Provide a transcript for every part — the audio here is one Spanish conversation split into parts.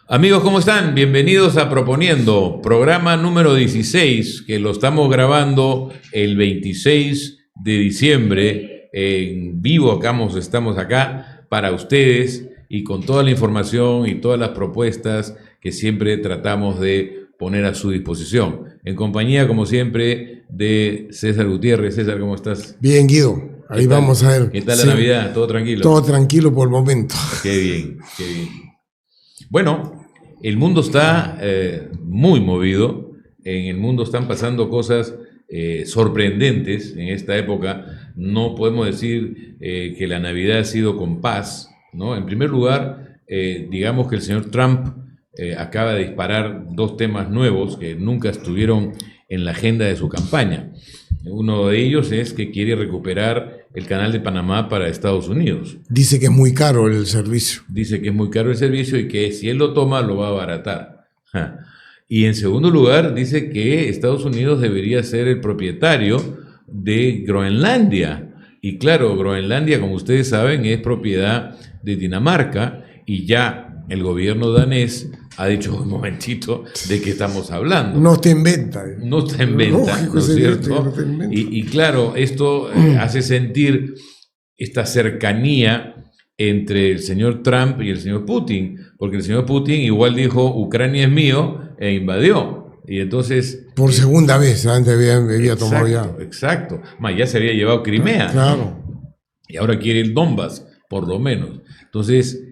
Amigos, ¿cómo están? Bienvenidos a Proponiendo, programa número 16, que lo estamos grabando el 26 de diciembre en vivo. Estamos acá para ustedes y con toda la información y todas las propuestas que siempre tratamos de poner a su disposición. En compañía, como siempre, de César Gutiérrez. César, ¿cómo estás? Bien, Guido. Ahí vamos a ver. ¿Qué tal la Navidad? ¿Todo tranquilo? Todo tranquilo por el momento. Qué bien, qué bien. Bueno, el mundo está muy movido. En el mundo están pasando cosas sorprendentes en esta época. No podemos decir que la Navidad ha sido con paz, ¿no? En primer lugar, digamos que el señor Trump acaba de disparar dos temas nuevos que nunca estuvieron en la agenda de su campaña. Uno de ellos es que quiere recuperar el canal de Panamá para Estados Unidos. Dice que es muy caro el servicio. Dice que es muy caro el servicio y que si él lo toma lo va a abaratar. Y en segundo lugar dice que Estados Unidos debería ser el propietario de Groenlandia. Y claro, Groenlandia, como ustedes saben, es propiedad de Dinamarca y ya el gobierno danés ha dicho un momentito de qué estamos hablando. No está en venta. No está en venta, Lógico, ¿no es cierto? No está en venta. Y claro, esto hace sentir esta cercanía entre el señor Trump y el señor Putin, porque el señor Putin igual dijo Ucrania es mío e invadió. Y entonces... Por segunda vez, antes había tomado ya. Exacto, ya se había llevado Crimea. Claro. Y ahora quiere el Donbass, por lo menos. Entonces,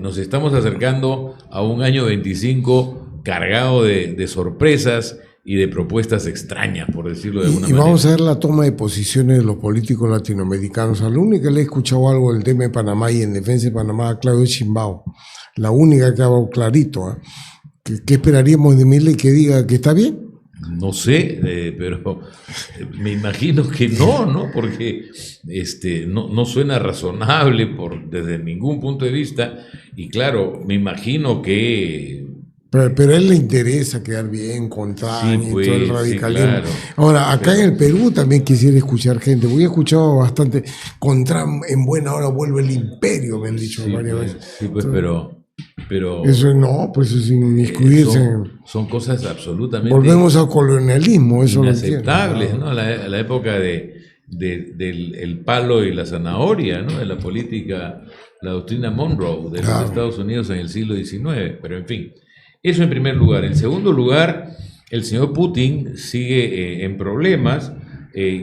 nos estamos acercando a un año 25 cargado de sorpresas y de propuestas extrañas, por decirlo de alguna manera. Y vamos a ver la toma de posiciones de los políticos latinoamericanos. A la única que le he escuchado algo del tema de Panamá y en defensa de Panamá, a Claudio Sheinbaum. La única que ha hablado clarito. ¿Qué esperaríamos de Milei que diga que está bien? No sé, pero me imagino que no, porque no suena razonable desde ningún punto de vista. Y claro, me imagino que... Pero a él le interesa quedar bien con Trump y todo el radicalismo. Sí, claro, ahora, acá en el Perú también quisiera escuchar gente, porque he escuchado bastante, con Trump en buena hora vuelve el imperio, me han dicho varias veces. Sí, pues, pero eso no, pues es inmiscuirse. Son cosas absolutamente... Volvemos al colonialismo, eso inaceptables, ¿no? La época del palo y la zanahoria, ¿no? De la política, la doctrina Monroe de los Estados Unidos en el siglo XIX, pero en fin. Eso en primer lugar. En segundo lugar, el señor Putin sigue en problemas.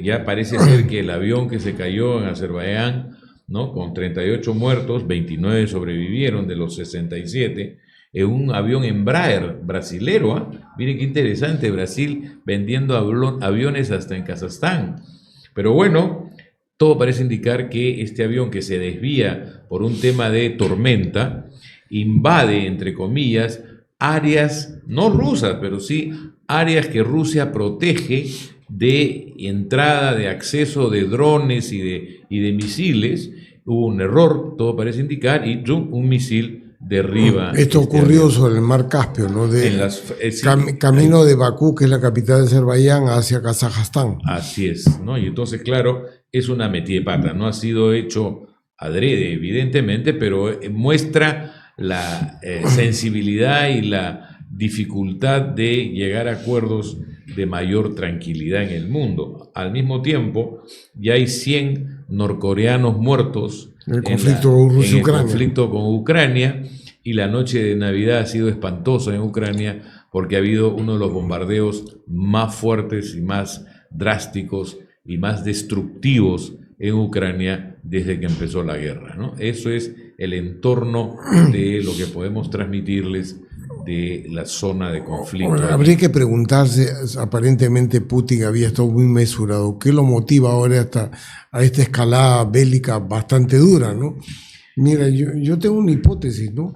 Ya parece ser que el avión que se cayó en Azerbaiyán, ¿no? Con 38 muertos, 29 sobrevivieron de los 67, un avión Embraer brasilero. Miren qué interesante, Brasil vendiendo aviones hasta en Kazajstán. Pero bueno, todo parece indicar que este avión que se desvía por un tema de tormenta, invade, entre comillas, áreas, no rusas, pero sí áreas que Rusia protege de entrada, de acceso de drones y de misiles. Hubo un error, todo parece indicar, y un misil derriba. Esto ocurrió sobre el mar Caspio, ¿no? Camino de Bakú, que es la capital de Azerbaiyán, hacia Kazajstán. Así es, ¿no? Y entonces, claro, es una metida de pata. No ha sido hecho adrede, evidentemente, pero muestra la sensibilidad y la dificultad de llegar a acuerdos de mayor tranquilidad en el mundo. Al mismo tiempo, ya hay 100 norcoreanos muertos en el conflicto con Ucrania, y la noche de Navidad ha sido espantosa en Ucrania porque ha habido uno de los bombardeos más fuertes y más drásticos y más destructivos en Ucrania desde que empezó la guerra, ¿no? Eso es el entorno de lo que podemos transmitirles de la zona de conflicto. Bueno, habría que preguntarse, aparentemente Putin había estado muy mesurado, ¿qué lo motiva ahora a esta escalada bélica bastante dura, ¿no? Mira, yo tengo una hipótesis, ¿no?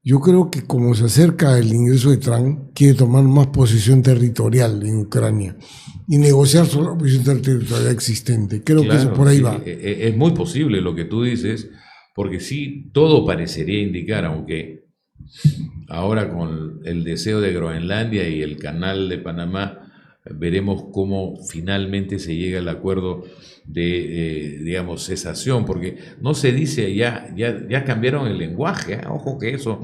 Yo creo que como se acerca el ingreso de Trump, quiere tomar más posesión territorial en Ucrania y negociar sobre la posición territorial existente. Creo que eso por ahí va. Es muy posible lo que tú dices, porque sí, todo parecería indicar, aunque ahora con el deseo de Groenlandia y el canal de Panamá veremos cómo finalmente se llega al acuerdo de, digamos, cesación, porque no se dice, ya cambiaron el lenguaje, ojo que eso,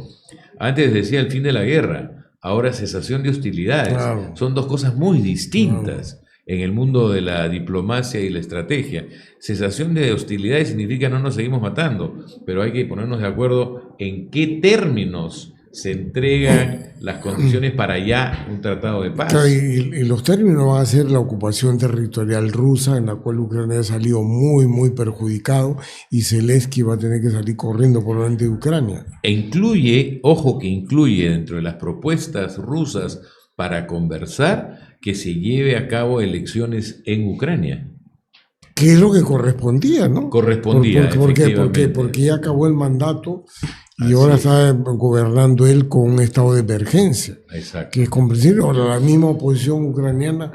antes decía el fin de la guerra, ahora cesación de hostilidades, Claro. son dos cosas muy distintas. En el mundo de la diplomacia y la estrategia. Cesación de hostilidades significa no nos seguimos matando, pero hay que ponernos de acuerdo en qué términos se entregan las condiciones para ya un tratado de paz. Claro, y los términos van a ser la ocupación territorial rusa, en la cual Ucrania ha salido muy, muy perjudicado, y Zelensky va a tener que salir corriendo por delante de Ucrania. E incluye, ojo que incluye dentro de las propuestas rusas para conversar, que se lleve a cabo elecciones en Ucrania. Que es lo que correspondía, ¿no? Correspondía, porque ya acabó el mandato y Así ahora es. está gobernando él con un estado de emergencia. Exacto. Que es comprensible. Ahora la misma oposición ucraniana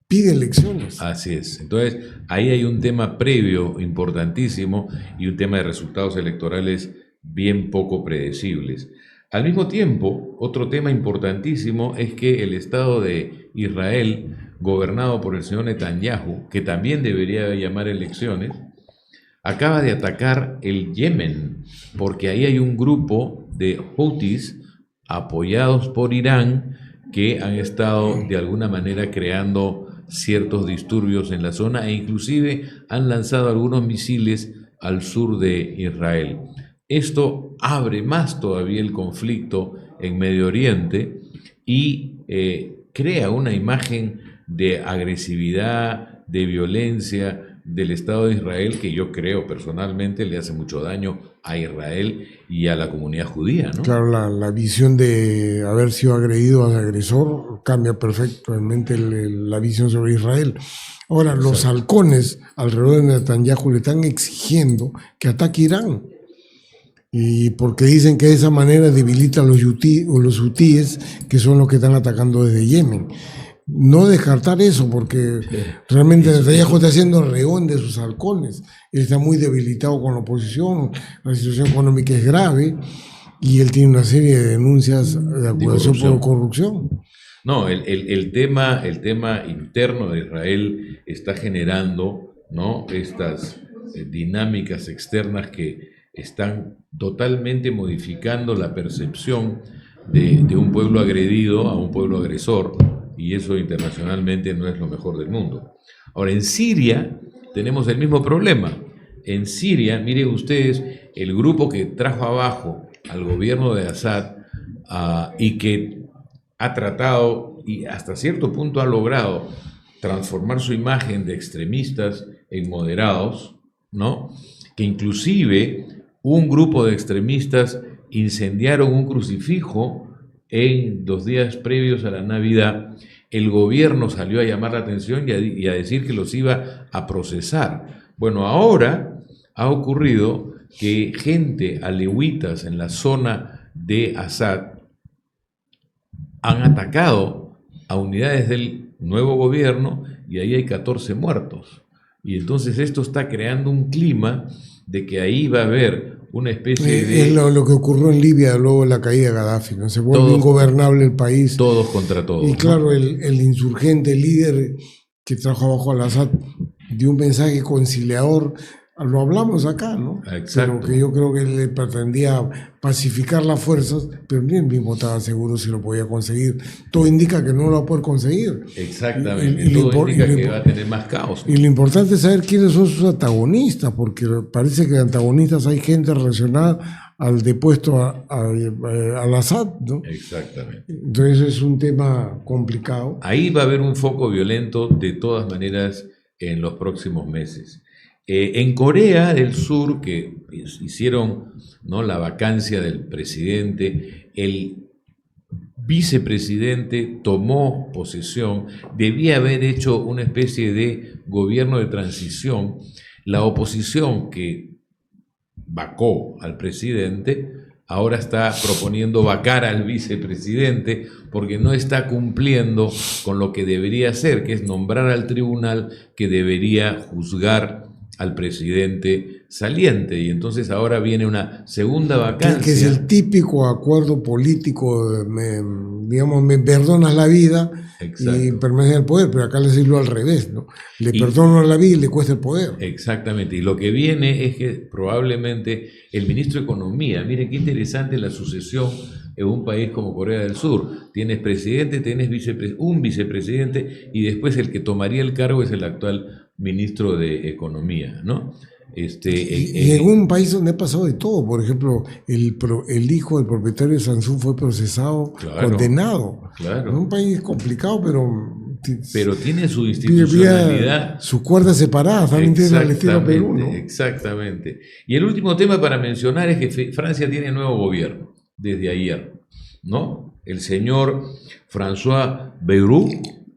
pide elecciones. Así es. Entonces, ahí hay un tema previo importantísimo y un tema de resultados electorales bien poco predecibles. Al mismo tiempo, otro tema importantísimo es que el Estado de Israel, gobernado por el señor Netanyahu, que también debería llamar elecciones, acaba de atacar el Yemen, porque ahí hay un grupo de Houthis apoyados por Irán que han estado de alguna manera creando ciertos disturbios en la zona e inclusive han lanzado algunos misiles al sur de Israel. Esto abre más todavía el conflicto en Medio Oriente y crea una imagen de agresividad, de violencia del Estado de Israel que yo creo personalmente le hace mucho daño a Israel y a la comunidad judía, ¿no? Claro, la visión de haber sido agredido al agresor cambia perfectamente la visión sobre Israel. Ahora, exacto, los halcones alrededor de Netanyahu le están exigiendo que ataque Irán. Y porque dicen que de esa manera debilita a los hutíes, que son los que están atacando desde Yemen. No descartar eso, porque realmente Netanyahu está haciendo rehón de sus halcones. Él está muy debilitado con la oposición, la situación económica es grave, y él tiene una serie de denuncias de acusación por corrupción. No, el tema interno de Israel está generando, ¿no?, estas dinámicas externas que están totalmente modificando la percepción de un pueblo agredido a un pueblo agresor, y eso internacionalmente no es lo mejor del mundo. Ahora, en Siria tenemos el mismo problema. En Siria, miren ustedes, el grupo que trajo abajo al gobierno de Assad y que ha tratado y hasta cierto punto ha logrado transformar su imagen de extremistas en moderados, ¿no?, que inclusive un grupo de extremistas incendiaron un crucifijo en 2 días previos a la Navidad. El gobierno salió a llamar la atención y a decir que los iba a procesar. Bueno, ahora ha ocurrido que gente, alewitas en la zona de Assad, han atacado a unidades del nuevo gobierno y ahí hay 14 muertos. Y entonces esto está creando un clima de que ahí va a haber una especie de... Es lo que ocurrió en Libia luego de la caída de Gaddafi, ¿no? Se vuelve ingobernable el país. Todos contra todos. Y claro, ¿no? el insurgente, el líder que trajo abajo al Assad, dio un mensaje conciliador. Lo hablamos acá, ¿no? Exacto. Pero que yo creo que él pretendía pacificar las fuerzas, pero ni él mismo estaba seguro si lo podía conseguir. Todo indica que no lo va a poder conseguir. Exactamente. Todo indica que va a tener más caos, ¿no? Y lo importante es saber quiénes son sus antagonistas, porque parece que de antagonistas hay gente relacionada al depuesto al Assad, ¿no? Exactamente. Entonces es un tema complicado. Ahí va a haber un foco violento de todas maneras en los próximos meses. En Corea del Sur, que hicieron, ¿no?, la vacancia del presidente, el vicepresidente tomó posesión, debía haber hecho una especie de gobierno de transición. La oposición que vacó al presidente ahora está proponiendo vacar al vicepresidente porque no está cumpliendo con lo que debería hacer, que es nombrar al tribunal que debería juzgar al presidente saliente, y entonces ahora viene una segunda vacancia. Que es el típico acuerdo político, digamos, me perdonas la vida. Exacto. Y permanece en el poder, pero acá le decirlo al revés, ¿no? Le perdono la vida y le cuesta el poder. Exactamente, y lo que viene es que probablemente el ministro de Economía, miren qué interesante la sucesión en un país como Corea del Sur. Tienes presidente, tienes un vicepresidente, y después el que tomaría el cargo es el actual ministro de Economía, ¿no? Y en un país donde ha pasado de todo, por ejemplo, el hijo del propietario de Samsung fue procesado, claro, condenado. Claro. En un país complicado, pero tiene su institucionalidad. Sus cuerdas separadas, también tiene el estilo Perú, ¿no? Exactamente. Y el último tema para mencionar es que Francia tiene nuevo gobierno desde ayer, ¿no? El señor François Bayrou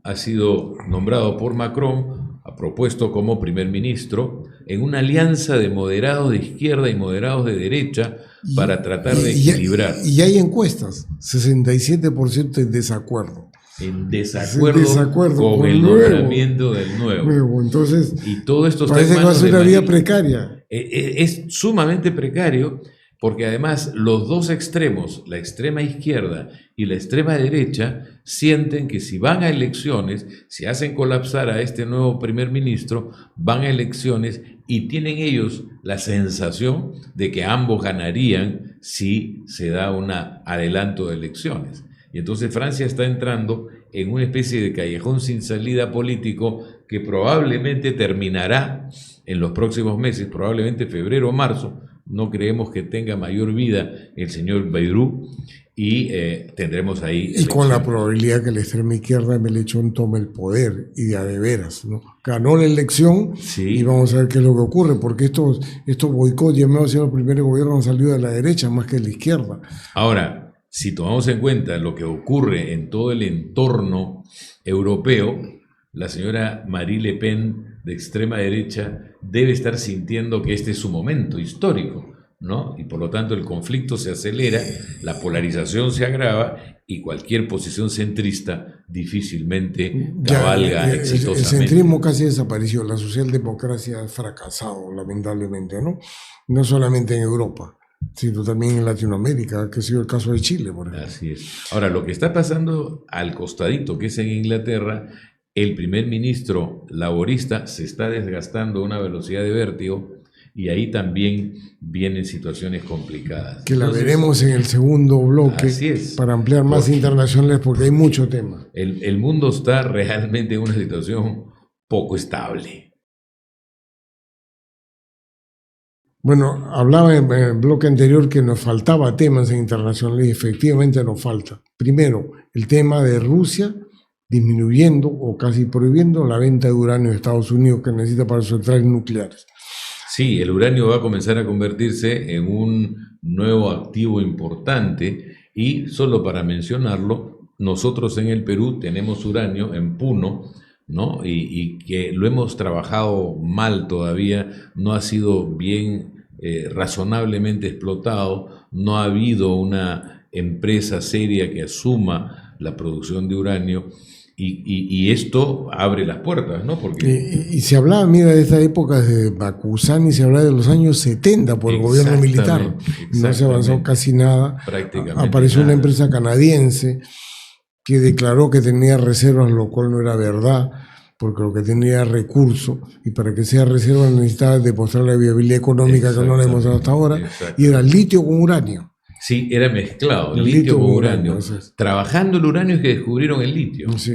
ha sido nombrado por Macron, ha propuesto como primer ministro en una alianza de moderados de izquierda y moderados de derecha para tratar de equilibrar. Y hay encuestas, 67% en desacuerdo. En desacuerdo con el nombramiento del nuevo. Entonces, y todo esto parece que va a ser una vida precaria. Es sumamente precario, porque además los dos extremos, la extrema izquierda y la extrema derecha, sienten que si van a elecciones, si hacen colapsar a este nuevo primer ministro, van a elecciones y tienen ellos la sensación de que ambos ganarían si se da un adelanto de elecciones. Y entonces Francia está entrando en una especie de callejón sin salida político que probablemente terminará en los próximos meses, probablemente febrero o marzo. No creemos que tenga mayor vida el señor Bayrou, y tendremos ahí... Y con la probabilidad que la extrema izquierda de Melechón tome el poder, y de veras, ¿no? Ganó la elección, sí. Y vamos a ver qué es lo que ocurre, porque estos boicots, llamados a ser los primeros gobiernos, han salido de la derecha más que de la izquierda. Ahora, si tomamos en cuenta lo que ocurre en todo el entorno europeo, la señora Marine Le Pen, de extrema derecha, debe estar sintiendo que este es su momento histórico, ¿no? Y por lo tanto el conflicto se acelera, la polarización se agrava, y cualquier posición centrista difícilmente cabalga exitosamente. El centrismo casi desapareció, la socialdemocracia ha fracasado, lamentablemente, ¿no? No solamente en Europa, sino también en Latinoamérica, que ha sido el caso de Chile, por ejemplo. Así es. Ahora, lo que está pasando al costadito, que es en Inglaterra, el primer ministro laborista se está desgastando a una velocidad de vértigo, y ahí también vienen situaciones complicadas. Que la veremos en el segundo bloque, para ampliar más internacionales, porque hay mucho tema. El mundo está realmente en una situación poco estable. Bueno, hablaba en el bloque anterior que nos faltaba temas en internacionales, y efectivamente nos falta. Primero, el tema de Rusia disminuyendo o casi prohibiendo la venta de uranio de Estados Unidos, que necesita para sus centrales nucleares. Sí, el uranio va a comenzar a convertirse en un nuevo activo importante, y solo para mencionarlo, nosotros en el Perú tenemos uranio en Puno, ¿no? Y que lo hemos trabajado mal todavía, no ha sido bien razonablemente explotado, no ha habido una empresa seria que asuma la producción de uranio. Y esto abre las puertas, ¿no? Porque... Y se hablaba, mira, de esta época de Bakuzani, se hablaba de los años 70 por el gobierno militar. No se avanzó casi nada. Prácticamente apareció nada. Una empresa canadiense que declaró que tenía reservas, lo cual no era verdad, porque lo que tenía era recurso, y para que sea reserva necesitaba demostrar la viabilidad económica, que no la hemos dado hasta ahora, y era litio con uranio. Sí, era mezclado, litio con uranio. Trabajando el uranio es que descubrieron el litio. Sí.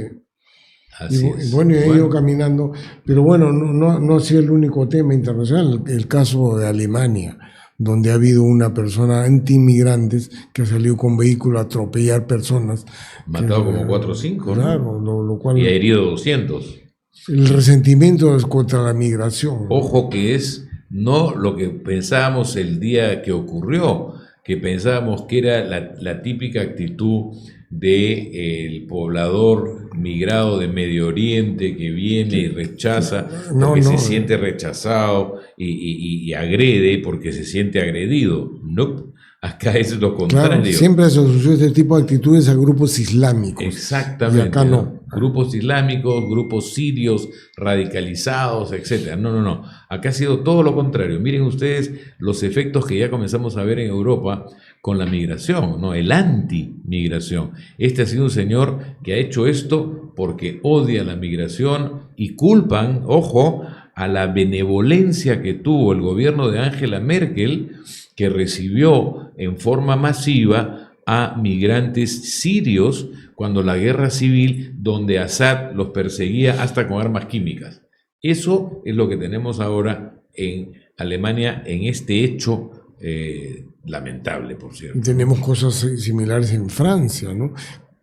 Así es. Bueno, y ha ido caminando, pero bueno, no ha sido el único tema internacional. El caso de Alemania, donde ha habido una persona anti-inmigrantes que ha salido con vehículo a atropellar personas. Matado como 4 o 5, claro, ¿no? Lo cual, y ha herido 200. El resentimiento es contra la migración. Ojo, que es no lo que pensábamos el día que ocurrió, que pensábamos que era la típica actitud del poblador migrado de Medio Oriente que viene y rechaza, porque se siente rechazado y agrede porque se siente agredido. No. Acá es lo Claro, contrario. siempre asoció este tipo de actitudes a grupos islámicos. Exactamente. Y acá no. Grupos islámicos, grupos sirios, radicalizados, etcétera. No. Acá ha sido todo lo contrario. Miren ustedes los efectos que ya comenzamos a ver en Europa con la migración, ¿no? El anti-migración. Este ha sido un señor que ha hecho esto porque odia la migración y culpan, ojo, a la benevolencia que tuvo el gobierno de Angela Merkel, que recibió en forma masiva a migrantes sirios cuando la guerra civil, donde Assad los perseguía hasta con armas químicas. Eso es lo que tenemos ahora en Alemania, en este hecho lamentable, por cierto. Tenemos cosas similares en Francia, ¿no?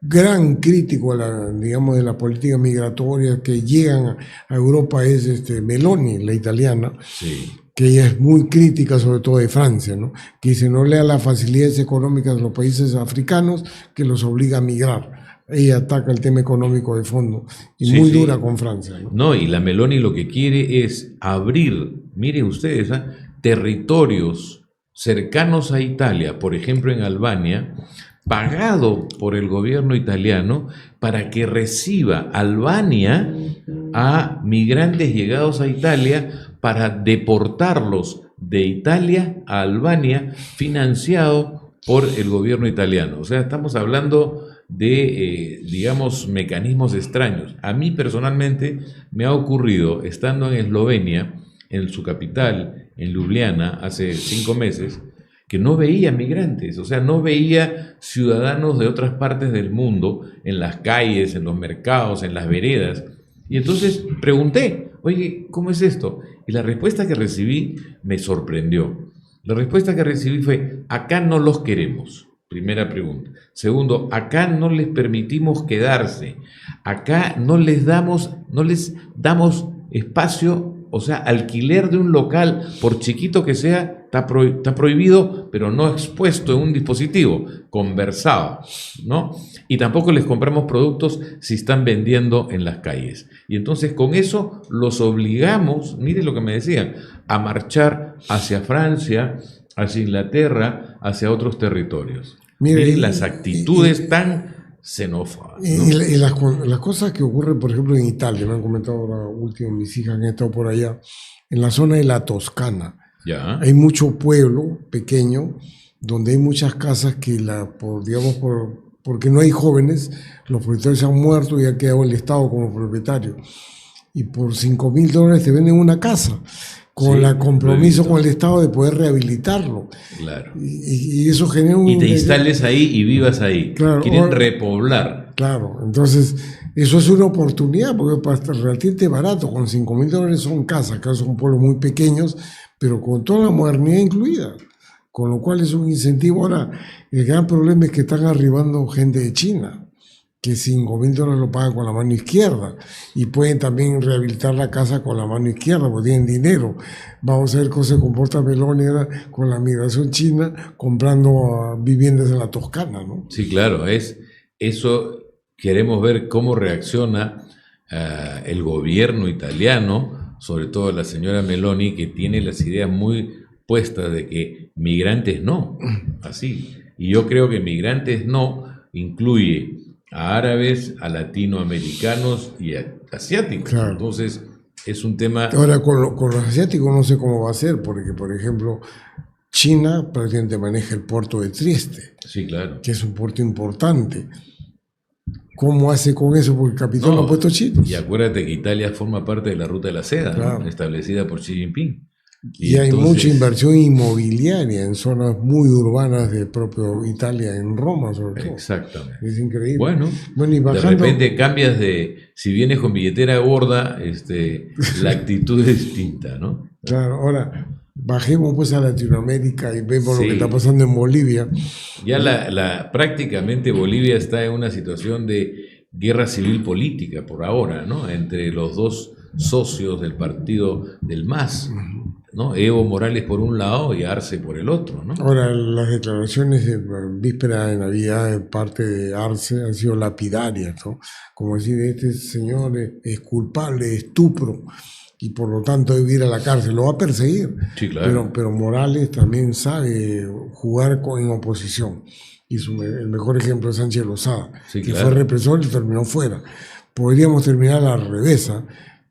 Gran crítico digamos, de la política migratoria que llegan a Europa es Meloni, la italiana, sí, que ella es muy crítica sobre todo de Francia, ¿no? Que dice no lea las facilidades económicas de los países africanos que los obliga a migrar. Ella ataca el tema económico de fondo y sí, muy sí. dura con Francia, ¿no? No, y la Meloni lo que quiere es abrir, miren ustedes, territorios cercanos a Italia, por ejemplo en Albania, pagado por el gobierno italiano para que reciba Albania a migrantes llegados a Italia para deportarlos de Italia a Albania, financiado por el gobierno italiano. O sea, estamos hablando de, digamos, mecanismos extraños. A mí personalmente me ha ocurrido, estando en Eslovenia, en su capital, en Ljubljana, hace 5 meses, que no veía migrantes, o sea, no veía ciudadanos de otras partes del mundo en las calles, en los mercados, en las veredas. Y entonces pregunté, oye, ¿cómo es esto? Y la respuesta que recibí me sorprendió. La respuesta que recibí fue, acá no los queremos. Primera pregunta. Segundo, acá no les permitimos quedarse. Acá no les damos espacio, o sea, alquiler de un local, por chiquito que sea, está prohibido, pero no expuesto en un dispositivo, conversado, ¿no? Y tampoco les compramos productos si están vendiendo en las calles. Y entonces con eso los obligamos, miren lo que me decían, a marchar hacia Francia, hacia Inglaterra, hacia otros territorios. Miren las actitudes tan xenófobas, ¿no? Y las cosas que ocurren, por ejemplo, en Italia, me han comentado ahora último mis hijas que han estado por allá, en la zona de la Toscana. Ya. Hay mucho pueblo pequeño donde hay muchas casas que porque no hay jóvenes, los propietarios se han muerto y ha quedado el Estado como propietario. Y por $5,000 te venden una casa con Sí, el compromiso con el Estado de poder rehabilitarlo. Claro. Y eso genera un... Y te instales ahí y vivas ahí. Claro, Quieren repoblar. Claro, entonces eso es una oportunidad porque para estar relativamente barato, con $5,000 son casas, que son pueblos muy pequeños, pero con toda la modernidad incluida, con lo cual es un incentivo. Ahora, el gran problema es que están arribando gente de China, que $5,000 lo paga con la mano izquierda y pueden también rehabilitar la casa con la mano izquierda porque tienen dinero. Vamos a ver cómo se comporta Meloni con la migración china comprando viviendas en la Toscana, ¿no? Sí, claro, eso. Queremos ver cómo reacciona el gobierno italiano, sobre todo la señora Meloni, que tiene las ideas muy puestas de que migrantes no, así. Y yo creo que migrantes no incluye a árabes, a latinoamericanos y a asiáticos. Claro. Entonces, es un tema... Ahora, con los asiáticos no sé cómo va a ser, porque, por ejemplo, China prácticamente maneja el puerto de Trieste. Sí, claro. Que es un puerto importante. ¿Cómo hace con eso? Porque el capitán lo ha puesto chinos. Y acuérdate que Italia forma parte de la ruta de la seda, claro, ¿no? Establecida por Xi Jinping. Y hay mucha inversión inmobiliaria en zonas muy urbanas de propio Italia, en Roma sobre todo. Exactamente. Es increíble. Bueno, y bajando, de repente cambias si vienes con billetera gorda, la actitud es distinta, ¿no? Claro, ahora bajemos pues a Latinoamérica y vemos lo que está pasando en Bolivia. Ya prácticamente Bolivia está en una situación de guerra civil política por ahora, ¿no? Entre los dos socios del partido del MAS, ¿no? Evo Morales por un lado y Arce por el otro, ¿no? Ahora, las declaraciones de víspera de Navidad de parte de Arce han sido lapidarias, ¿no? Como decir, este señor es culpable de estupro. y por lo tanto debe ir a la cárcel, lo va a perseguir. Sí, claro. Pero Morales también sabe jugar en oposición. Y el mejor ejemplo es Sánchez Lozada, Sí, que claro. fue represor y terminó fuera. Podríamos terminar a la revés,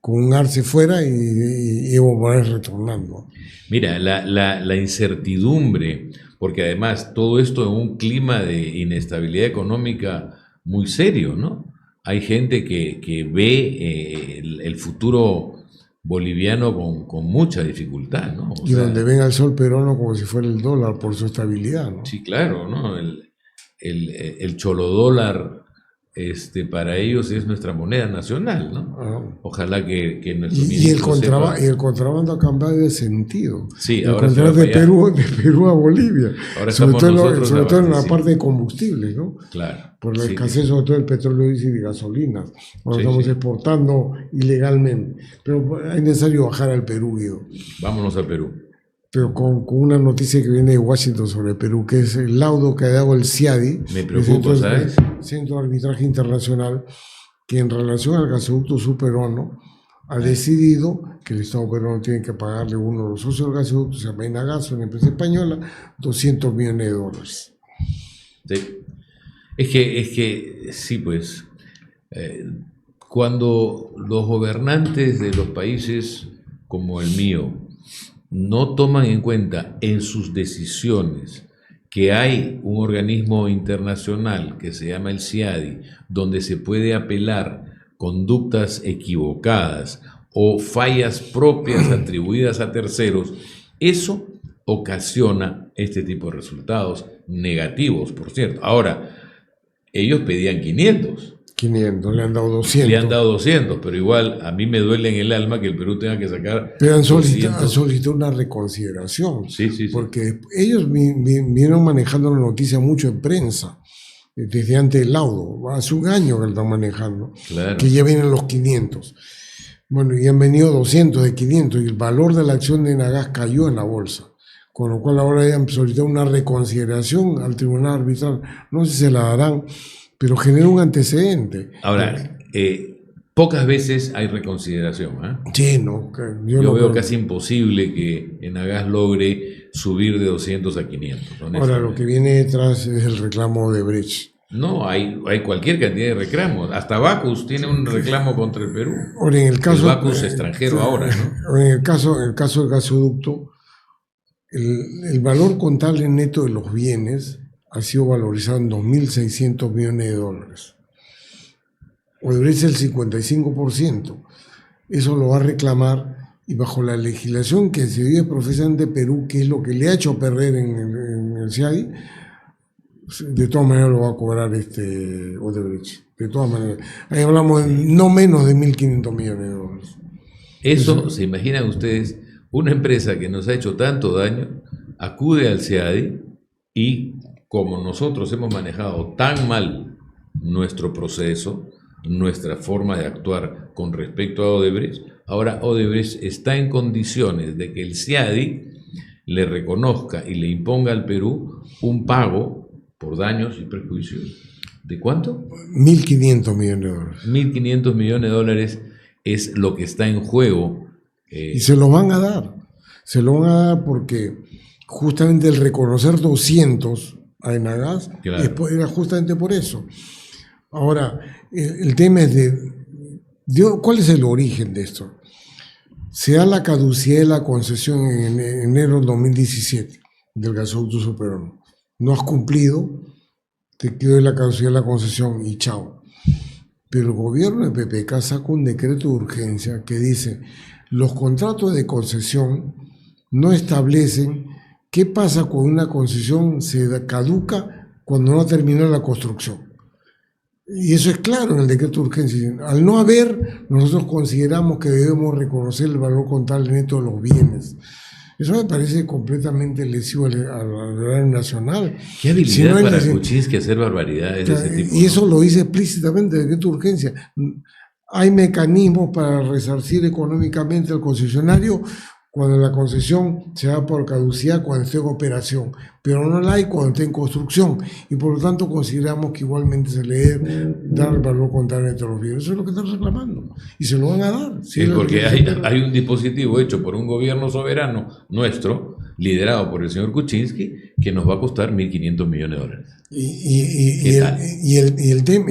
con un Arce fuera y Evo Morales retornando. Mira, la incertidumbre, porque además todo esto en un clima de inestabilidad económica muy serio, ¿no? Hay gente que ve el futuro boliviano con mucha dificultad, ¿no? Y donde ven al sol peruano como si fuera el dólar por su estabilidad, ¿no? Sí, claro, ¿no? El chorodólar, para ellos es nuestra moneda nacional, ¿no? Ojalá que nuestro ministro sepa. Y el contrabando ha cambiado de sentido. Sí, el ahora se va contrabando para allá. de Perú a Bolivia. Ahora sobre estamos nosotros sobre todo en la sí. parte de combustibles, ¿no? Claro. Por la Sí, escasez, sobre todo del petróleo y de gasolinas. Ahora Sí, estamos sí. exportando ilegalmente. Pero es necesario bajar al Perú, Guido. Vámonos a Perú. Pero con una noticia que viene de Washington sobre Perú, que es el laudo que ha dado el CIADI, Me preocupa, ¿sabes? Centro de Arbitraje Internacional, que en relación al gasoducto subperuano ha decidido que el Estado peruano tiene que pagarle a uno de los socios del gasoducto, se llama Enagás, una empresa española, $200 millones. Sí. Es que sí, pues, cuando los gobernantes de los países como el mío no toman en cuenta en sus decisiones que hay un organismo internacional que se llama el CIADI, donde se puede apelar conductas equivocadas o fallas propias atribuidas a terceros, eso ocasiona este tipo de resultados negativos, por cierto. Ahora, ellos pedían 500. 500, le han dado 200. Le han dado 200, pero igual a mí me duele en el alma que el Perú tenga que sacar. Pero han 200. solicitado una reconsideración. Sí. Porque ellos vinieron manejando la noticia mucho en prensa, desde antes del laudo. Hace un año que lo están manejando. Claro. Que ya vienen los 500. Bueno, y han venido 200 de 500 y el valor de la acción de Enagás cayó en la bolsa. Con lo cual ahora han solicitado una reconsideración al tribunal arbitral. No sé si se la darán, pero genera un antecedente. Ahora, pocas veces hay reconsideración. Sí, no. Yo no veo creo. casi imposible que Enagás logre subir de 200 a 500. Ahora, lo que viene detrás es el reclamo de Brecht. No, hay cualquier cantidad de reclamos. Hasta Bacus tiene un reclamo contra el Perú. Ahora, en el caso, Bacus extranjero ahora, ¿no? En el caso del gasoducto, el valor contable neto de los bienes ha sido valorizado en $2.600 millones. Odebrecht el 55%. Eso lo va a reclamar y bajo la legislación que se vive profesionalmente de Perú, que es lo que le ha hecho perder en el CIADI, de todas maneras lo va a cobrar Odebrecht. De todas maneras. Ahí hablamos de no menos de $1.500 millones. Eso, ¿se imaginan ustedes? Una empresa que nos ha hecho tanto daño acude al CIADI y como nosotros hemos manejado tan mal nuestro proceso, nuestra forma de actuar con respecto a Odebrecht, ahora Odebrecht está en condiciones de que el CIADI le reconozca y le imponga al Perú un pago por daños y perjuicios. ¿De cuánto? $1.500 millones. $1.500 millones es lo que está en juego. Y se lo van a dar. Se lo van a dar porque justamente el reconocer 200 a Enagás Claro. era justamente por eso. Ahora, el tema es ¿cuál es el origen de esto? Se da la caducidad de la concesión en enero del 2017 del gasoducto subperuano. No has cumplido, te quedó la caducidad de la concesión y chao. Pero el gobierno de PPK saca un decreto de urgencia que dice: los contratos de concesión no establecen qué pasa cuando una concesión se caduca cuando no terminó la construcción. Y eso es claro en el decreto de urgencia. Al no haber, nosotros consideramos que debemos reconocer el valor contable neto de los bienes. Eso me parece completamente lesivo al horario nacional. Qué habilidad para Kuczynski hacer barbaridades de ese tipo. Y eso lo dice explícitamente el decreto de urgencia. Hay mecanismos para resarcir económicamente al concesionario cuando la concesión se da por caducidad cuando esté en operación, pero no la hay cuando esté en construcción, y por lo tanto consideramos que igualmente se le debe dar el valor contable entre los bienes. Eso es lo que están reclamando, y se lo van a dar. Sí, porque hay un dispositivo hecho por un gobierno soberano nuestro, liderado por el señor Kuczynski, que nos va a costar $1.500 millones.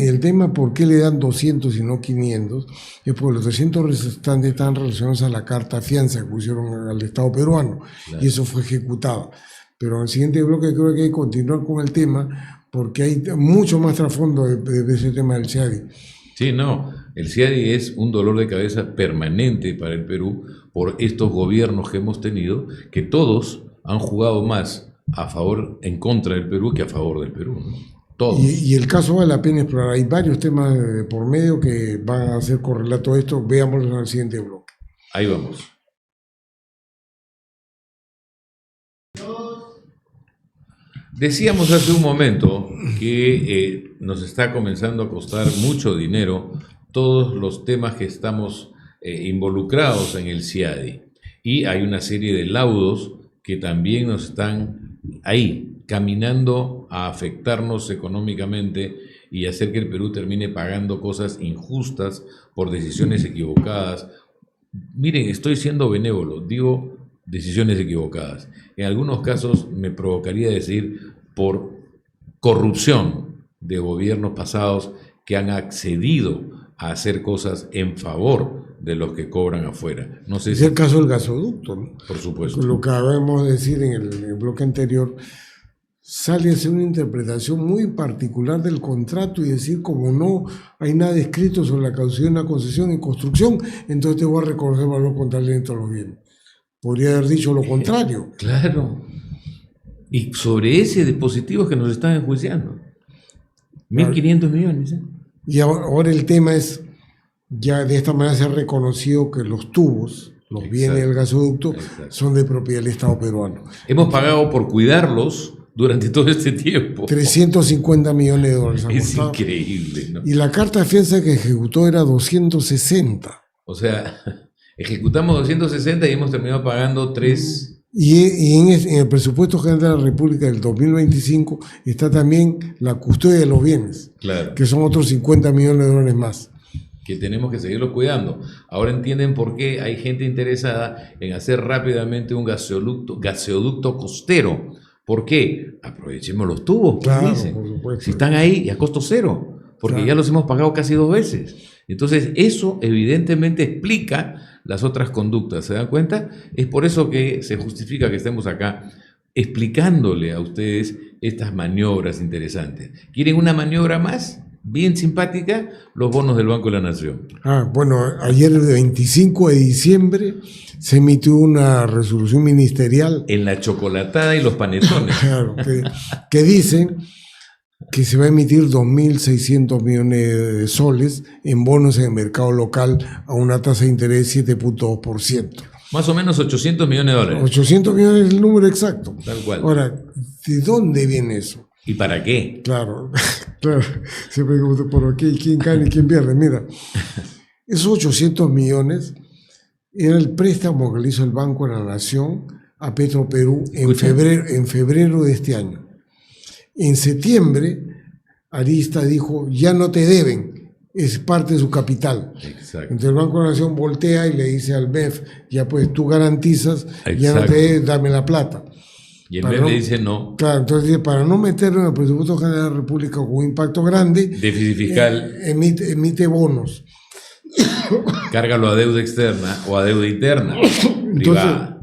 El tema, ¿por qué le dan 200 y no 500? Es porque los 300 restantes están relacionados a la carta fianza que pusieron al Estado peruano, claro. Y eso fue ejecutado. Pero en el siguiente bloque creo que hay que continuar con el tema, porque hay mucho más trasfondo de ese tema del CIADI. Sí, no, el CIADI es un dolor de cabeza permanente para el Perú por estos gobiernos que hemos tenido, que todos han jugado más en contra del Perú que a favor del Perú, ¿no? Todos. Y el caso vale la pena explorar. Hay varios temas por medio que van a hacer correlato a esto. Veámoslo en el siguiente bloque. Ahí vamos. Decíamos hace un momento que nos está comenzando a costar mucho dinero todos los temas que estamos involucrados en el CIADI. Y hay una serie de laudos que también nos están ahí, caminando a afectarnos económicamente y hacer que el Perú termine pagando cosas injustas por decisiones equivocadas. Miren, estoy siendo benévolo, digo decisiones equivocadas. En algunos casos me provocaría decir por corrupción de gobiernos pasados que han accedido a hacer cosas en favor de los que cobran afuera. No sé es el caso del gasoducto, ¿no? Por supuesto. Lo que acabamos de decir en el bloque anterior, sale a ser una interpretación muy particular del contrato y decir, como no hay nada escrito sobre la caducidad de una concesión en construcción, entonces te voy a reconocer valor contable dentro de los bienes. Podría haber dicho lo contrario. Claro. Y sobre ese dispositivo que nos están enjuiciando. 1.500 millones. Y ahora el tema es, ya de esta manera se ha reconocido que los tubos, los bienes del gasoducto, son de propiedad del Estado peruano. Hemos pagado por cuidarlos durante todo este tiempo. 350 millones de dólares. Es increíble, ¿no? Y la carta de fianza que ejecutó era 260. O sea, ejecutamos 260 y hemos terminado pagando 3. Y en el presupuesto general de la República del 2025 está también la custodia de los bienes, claro, que son otros 50 millones de dólares más. Que tenemos que seguirlo cuidando. Ahora entienden por qué hay gente interesada en hacer rápidamente un gaseoducto costero. ¿Por qué? Aprovechemos los tubos, claro, dicen. por supuesto. Si están ahí y a costo cero, porque claro, ya los hemos pagado casi 2 veces. Entonces, eso evidentemente explica las otras conductas, ¿se dan cuenta? Es por eso que se justifica que estemos acá explicándole a ustedes estas maniobras interesantes. ¿Quieren una maniobra más? Bien simpática, los bonos del Banco de la Nación. Bueno, ayer, el 25 de diciembre, se emitió una resolución ministerial. En la chocolatada y los panetones. Claro, que dice que se va a emitir 2.600 millones de soles en bonos en el mercado local a una tasa de interés de 7.2%. Más o menos 800 millones de dólares. 800 millones es el número exacto. Tal cual. Ahora, ¿de dónde viene eso? ¿Y para qué? Claro, claro. Se pregunta por aquí, ¿quién gana y quién pierde? Mira, esos 800 millones era el préstamo que le hizo el Banco de la Nación a Petroperú en febrero de este año. En septiembre, Arista dijo, ya no te deben, es parte de su capital. Exacto. Entonces el Banco de la Nación voltea y le dice al MEF, ya pues tú garantizas, exacto, ya no te debes, dame la plata. Y el MEF le dice no. Claro, entonces dice, para no meterlo en el presupuesto general de la República con un impacto grande, déficit fiscal, emite bonos. Cárgalo a deuda externa o a deuda interna, entonces, privada.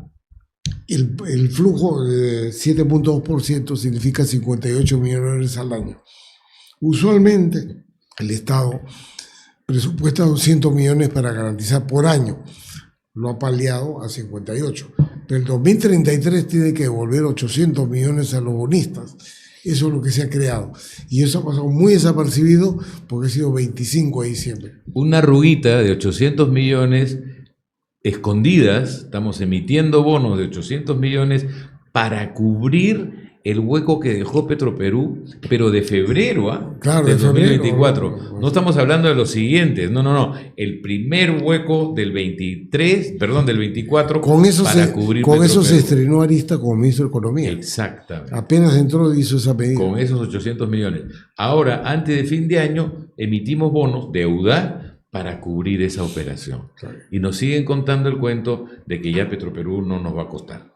El flujo de 7.2% significa 58 millones de dólares al año. Usualmente el Estado presupuesta 200 millones para garantizar por año. Lo ha paliado a 58. Pero el 2033 tiene que devolver 800 millones a los bonistas. Eso es lo que se ha creado. Y eso ha pasado muy desapercibido porque ha sido 25 de diciembre. Una arruguita de 800 millones escondidas, estamos emitiendo bonos de 800 millones para cubrir el hueco que dejó Petroperú, pero de febrero, Claro, del de febrero, 2024. No estamos hablando de los siguientes, no. El primer hueco del 24 Con eso, para cubrir con eso se Petroperú. estrenó Arista como ministro de Economía. Exactamente. Apenas entró hizo esa medida. Con esos 800 millones. Ahora, antes de fin de año, emitimos bonos, deuda, para cubrir esa operación. Claro. Y nos siguen contando el cuento de que ya Petroperú no nos va a costar.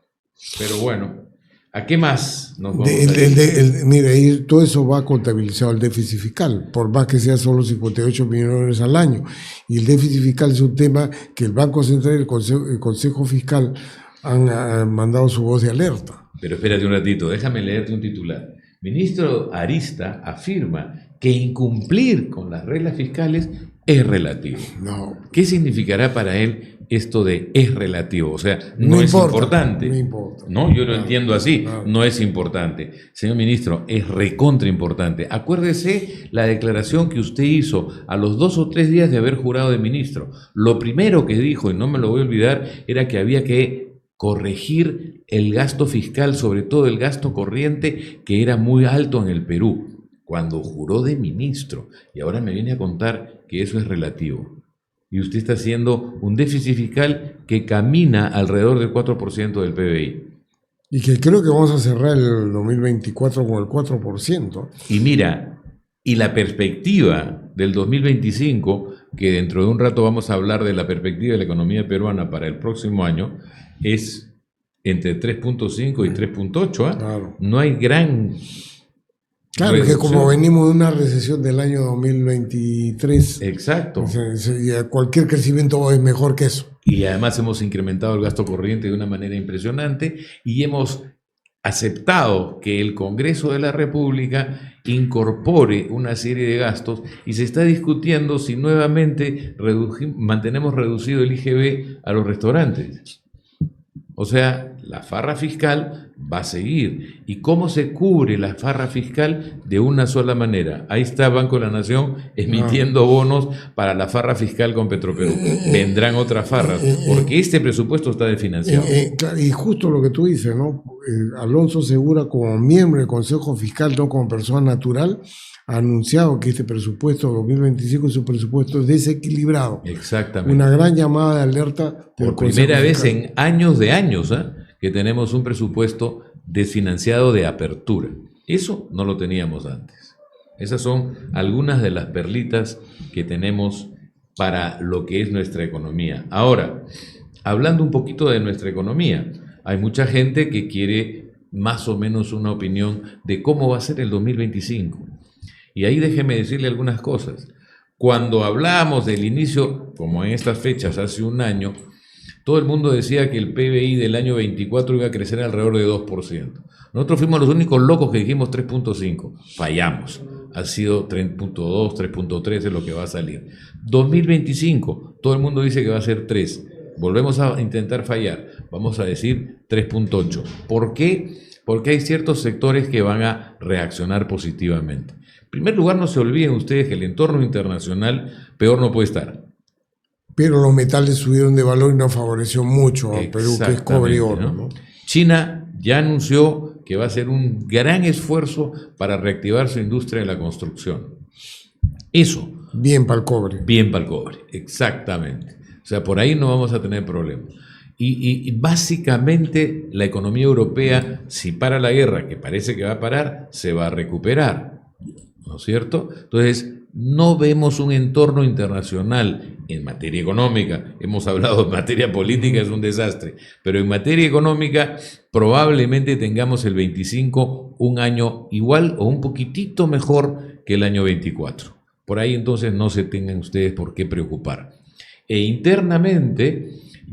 Pero bueno, ¿a qué más nos vamos a ir? Mira, y todo eso va contabilizado al déficit fiscal, por más que sea solo 58 millones al año. Y el déficit fiscal es un tema que el Banco Central y el Consejo Fiscal han mandado su voz de alerta. Pero espérate un ratito, déjame leerte un titular. Ministro Arista afirma que incumplir con las reglas fiscales es relativo. No. ¿Qué significará para él esto de es relativo? O sea, no es importa, importante. no importa. No, yo lo entiendo así, Claro. no es importante. Señor ministro, es recontra importante. Acuérdese la declaración que usted hizo a los 2 o 3 días de haber jurado de ministro. Lo primero que dijo, y no me lo voy a olvidar, era que había que corregir el gasto fiscal, sobre todo el gasto corriente, que era muy alto en el Perú, cuando juró de ministro. Y ahora me viene a contar que eso es relativo. Y usted está haciendo un déficit fiscal que camina alrededor del 4% del PBI. Y que creo que vamos a cerrar el 2024 con el 4%. Y mira, y la perspectiva del 2025, que dentro de un rato vamos a hablar de la perspectiva de la economía peruana para el próximo año, es entre 3.5 y 3.8. ¿eh? Claro. No hay gran... Claro, que como venimos de una recesión del año 2023, Exacto. Cualquier crecimiento es mejor que eso. Y además hemos incrementado el gasto corriente de una manera impresionante y hemos aceptado que el Congreso de la República incorpore una serie de gastos y se está discutiendo si nuevamente mantenemos reducido el IGB a los restaurantes. O sea, la farra fiscal va a seguir. ¿Y cómo se cubre la farra fiscal? De una sola manera. Ahí está Banco de la Nación emitiendo bonos para la farra fiscal con Petroperú. Vendrán otras farras, porque este presupuesto está desfinanciado. Y justo lo que tú dices, ¿no? Alonso Segura, como miembro del Consejo Fiscal, no como persona natural, ha anunciado que este presupuesto 2025 es un presupuesto desequilibrado. Exactamente. Una gran llamada de alerta. Por primera vez en años de años, que tenemos un presupuesto desfinanciado de apertura. Eso no lo teníamos antes. Esas son algunas de las perlitas que tenemos para lo que es nuestra economía. Ahora, hablando un poquito de nuestra economía, hay mucha gente que quiere más o menos una opinión de cómo va a ser el 2025. Y ahí déjeme decirle algunas cosas. Cuando hablábamos del inicio, como en estas fechas, hace un año, todo el mundo decía que el PBI del año 24 iba a crecer alrededor de 2%. Nosotros fuimos los únicos locos que dijimos 3.5. Fallamos. Ha sido 3.2, 3.3 es lo que va a salir. 2025, todo el mundo dice que va a ser 3. Volvemos a intentar fallar. Vamos a decir 3.8. ¿Por qué? Porque hay ciertos sectores que van a reaccionar positivamente. En primer lugar, no se olviden ustedes que el entorno internacional peor no puede estar. Pero los metales subieron de valor y nos favoreció mucho a Perú, que es cobre y oro, ¿no? China ya anunció que va a hacer un gran esfuerzo para reactivar su industria de la construcción. Eso. Bien para el cobre. Bien para el cobre, exactamente. O sea, por ahí no vamos a tener problemas. Y básicamente la economía europea, si para la guerra, que parece que va a parar, se va a recuperar, ¿no es cierto? Entonces, no vemos un entorno internacional en materia económica. Hemos hablado de materia política, es un desastre, pero en materia económica probablemente tengamos el 25 un año igual o un poquitito mejor que el año 24. Por ahí entonces no se tengan ustedes por qué preocupar. E internamente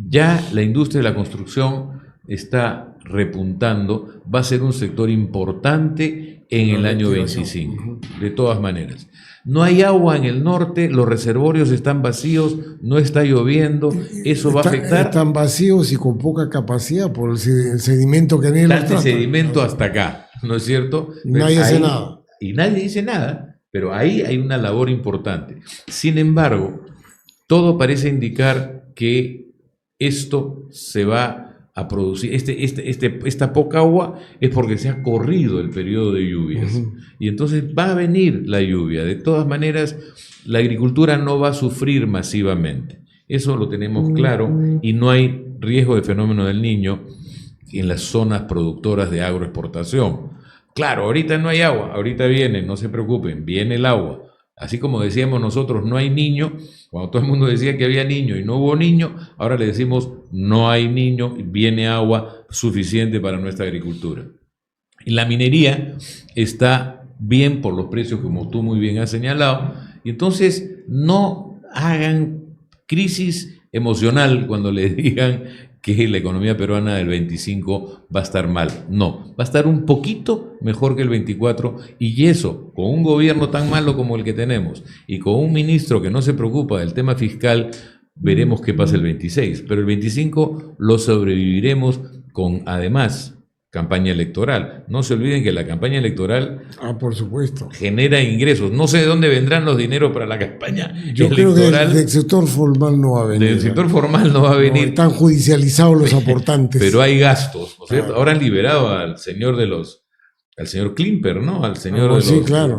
ya la industria de la construcción está repuntando, va a ser un sector importante en el año 25, de todas maneras. No hay agua en el norte, los reservorios están vacíos, no está lloviendo, eso va a afectar. Están vacíos y con poca capacidad por el sedimento que viene. Tanto sedimento hasta acá, ¿no es cierto? Nadie hace nada. Y nadie dice nada, pero ahí hay una labor importante. Sin embargo, todo parece indicar que esto se va a producir. Esta poca agua es porque se ha corrido el periodo de lluvias. Uh-huh. Y entonces va a venir la lluvia. De todas maneras, la agricultura no va a sufrir masivamente. Eso lo tenemos claro y no hay riesgo de fenómeno del Niño en las zonas productoras de agroexportación. Claro, ahorita no hay agua, ahorita viene, no se preocupen, viene el agua. Así como decíamos nosotros, no hay niño, cuando todo el mundo decía que había niño y no hubo niño, ahora le decimos no hay niño, viene agua suficiente para nuestra agricultura. Y la minería está bien por los precios, como tú muy bien has señalado, y entonces no hagan crisis emocional cuando le digan que la economía peruana del 25 va a estar mal. No, va a estar un poquito mejor que el 24, y eso, con un gobierno tan malo como el que tenemos y con un ministro que no se preocupa del tema fiscal, veremos qué pasa el 26. Pero el 25 lo sobreviviremos con, además, campaña electoral. No se olviden que la campaña electoral por supuesto, genera ingresos. No sé de dónde vendrán los dineros para la campaña Yo electoral. creo que del sector formal no va a venir. Del sector formal no va a venir. No, están judicializados los aportantes. Pero hay gastos, ¿no es cierto? Ahora han liberado al señor Klimper, ¿no? Al señor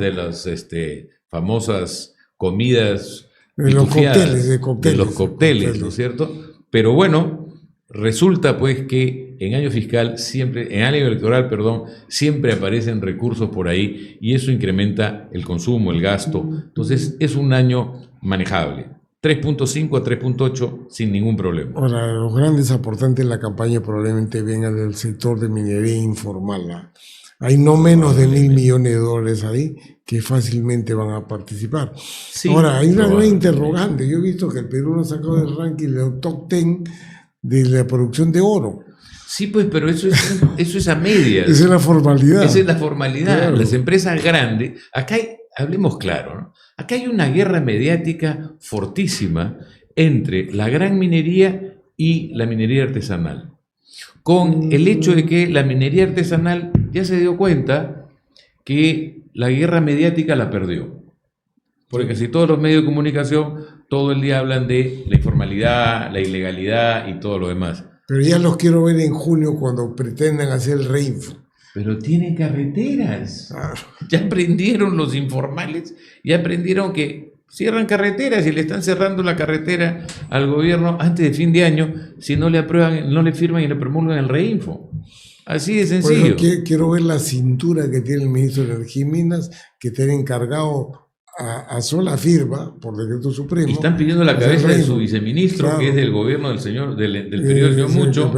de las famosas comidas de los cócteles, ¿no es cierto? Pero bueno, resulta pues que en año electoral, siempre aparecen recursos por ahí y eso incrementa el consumo, el gasto. Entonces es un año manejable. 3.5 a 3.8 sin ningún problema. Ahora, los grandes aportantes en la campaña probablemente vengan del sector de minería informal, ¿no? Hay no menos de $1.000 millones ahí que fácilmente van a participar. Sí, ahora, hay una gran interrogante. Yo he visto que el Perú lo ha sacado del ranking del top 10 de la producción de oro. Sí, pues, pero eso es a medias. Esa es la formalidad. Esa es la formalidad. Claro. Las empresas grandes, hablemos claro, ¿no? Acá hay una guerra mediática fortísima entre la gran minería y la minería artesanal. Con el hecho de que la minería artesanal ya se dio cuenta que la guerra mediática la perdió. Porque casi todos los medios de comunicación todo el día hablan de la informalidad, la ilegalidad y todo lo demás. Pero ya los quiero ver en junio cuando pretendan hacer el reinfo. Pero tienen carreteras. Ya aprendieron los informales, ya aprendieron que cierran carreteras y le están cerrando la carretera al gobierno antes de fin de año si no le aprueban, no le firman y le promulgan el reinfo. Así de sencillo. Bueno, quiero ver la cintura que tiene el ministro de Energía y Minas, que tiene encargado a sola firma, por decreto supremo. Y están pidiendo la cabeza de su viceministro, claro, que es del gobierno del periodo del señor Mucho.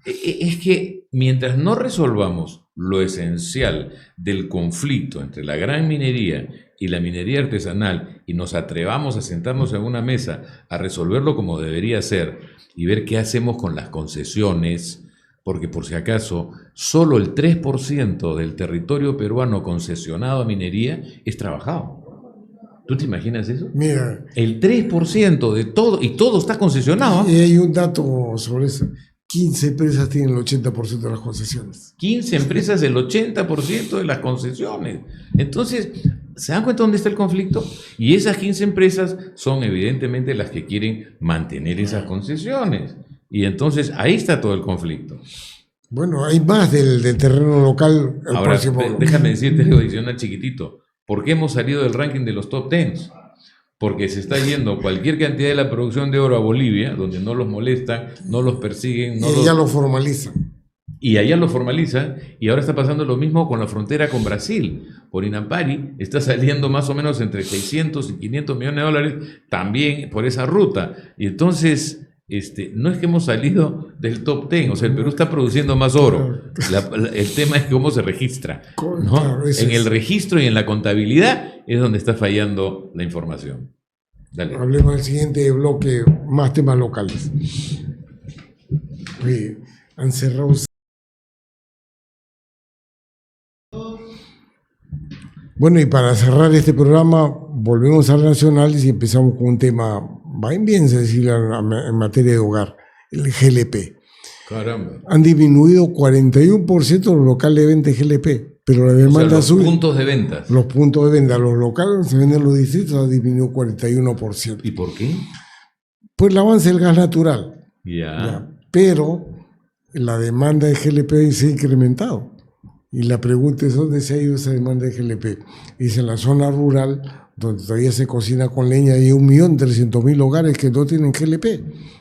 Es que mientras no resolvamos lo esencial del conflicto entre la gran minería y la minería artesanal y nos atrevamos a sentarnos en una mesa a resolverlo como debería ser y ver qué hacemos con las concesiones, porque por si acaso solo el 3% del territorio peruano concesionado a minería es trabajado. ¿Tú te imaginas eso? Mira, el 3% de todo, y todo está concesionado. Y hay un dato sobre eso. 15 empresas tienen el 80% de las concesiones. 15 empresas el 80% de las concesiones. Entonces, ¿se dan cuenta dónde está el conflicto? Y esas 15 empresas son evidentemente las que quieren mantener esas concesiones. Y entonces ahí está todo el conflicto. Bueno, hay más del terreno local. Ahora, déjame decirte algo adicional chiquitito. ¿Por qué hemos salido del ranking de los top 10? Porque se está yendo cualquier cantidad de la producción de oro a Bolivia, donde no los molestan, no los persiguen. Y ya lo formalizan. Y allá lo formalizan, y ahora está pasando lo mismo con la frontera con Brasil. Por Inampari está saliendo más o menos entre 600 y 500 millones de dólares también por esa ruta. Y entonces, no es que hemos salido del top 10, o sea, el Perú está produciendo más oro. El tema es cómo se registra, ¿no? En el registro y en la contabilidad es donde está fallando la información. Dale. Hablemos del siguiente bloque, más temas locales. Oye, han cerrado. Bueno, y para cerrar este programa, volvemos a nacionales y empezamos con un tema bien sensible en materia de hogar, el GLP. Caramba. Han disminuido 41% los locales de venta de GLP, pero la demanda sube. Los puntos de venta. Los puntos de venta, los locales se venden en los distritos, ha disminuido 41%. ¿Y por qué? Pues el avance del gas natural. Ya. Pero la demanda de GLP se ha incrementado. Y la pregunta es, ¿dónde se ha ido esa demanda de GLP? Dice, en la zona rural, donde todavía se cocina con leña, hay 1.300.000 hogares que no tienen GLP,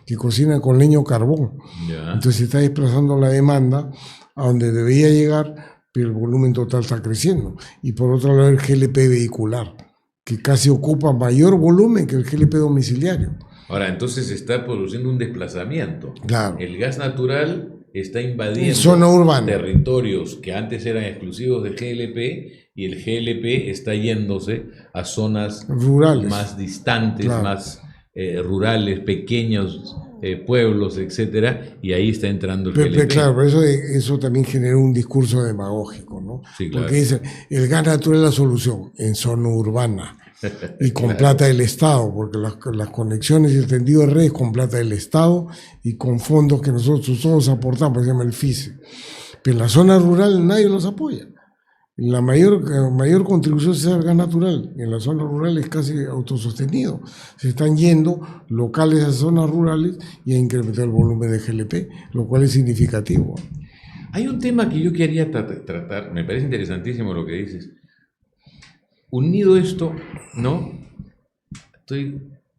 que cocinan con leña o carbón. Ya. Entonces se está desplazando la demanda a donde debería llegar, pero el volumen total está creciendo. Y por otro lado, el GLP vehicular, que casi ocupa mayor volumen que el GLP domiciliario. Ahora, entonces se está produciendo un desplazamiento. Claro. El gas natural está invadiendo zona urbana, territorios que antes eran exclusivos de GLP, y el GLP está yéndose a zonas rurales, más distantes, claro, más rurales, pequeños pueblos, etcétera, y ahí está entrando el pero GLP. Claro, pero eso también genera un discurso demagógico, ¿no? Sí, claro. Porque dicen, el gas natural es la solución en zona urbana y con claro, plata del Estado, porque las conexiones y el tendido de redes con plata del Estado y con fondos que nosotros todos aportamos, se llama el FICE. Pero en la zona rural nadie los apoya. La mayor contribución es el gas natural. En la zona rural es casi autosostenido. Se están yendo locales a zonas rurales y a incrementar el volumen de GLP, lo cual es significativo. Hay un tema que yo quería tratar, me parece interesantísimo lo que dices. Unido esto, ¿no?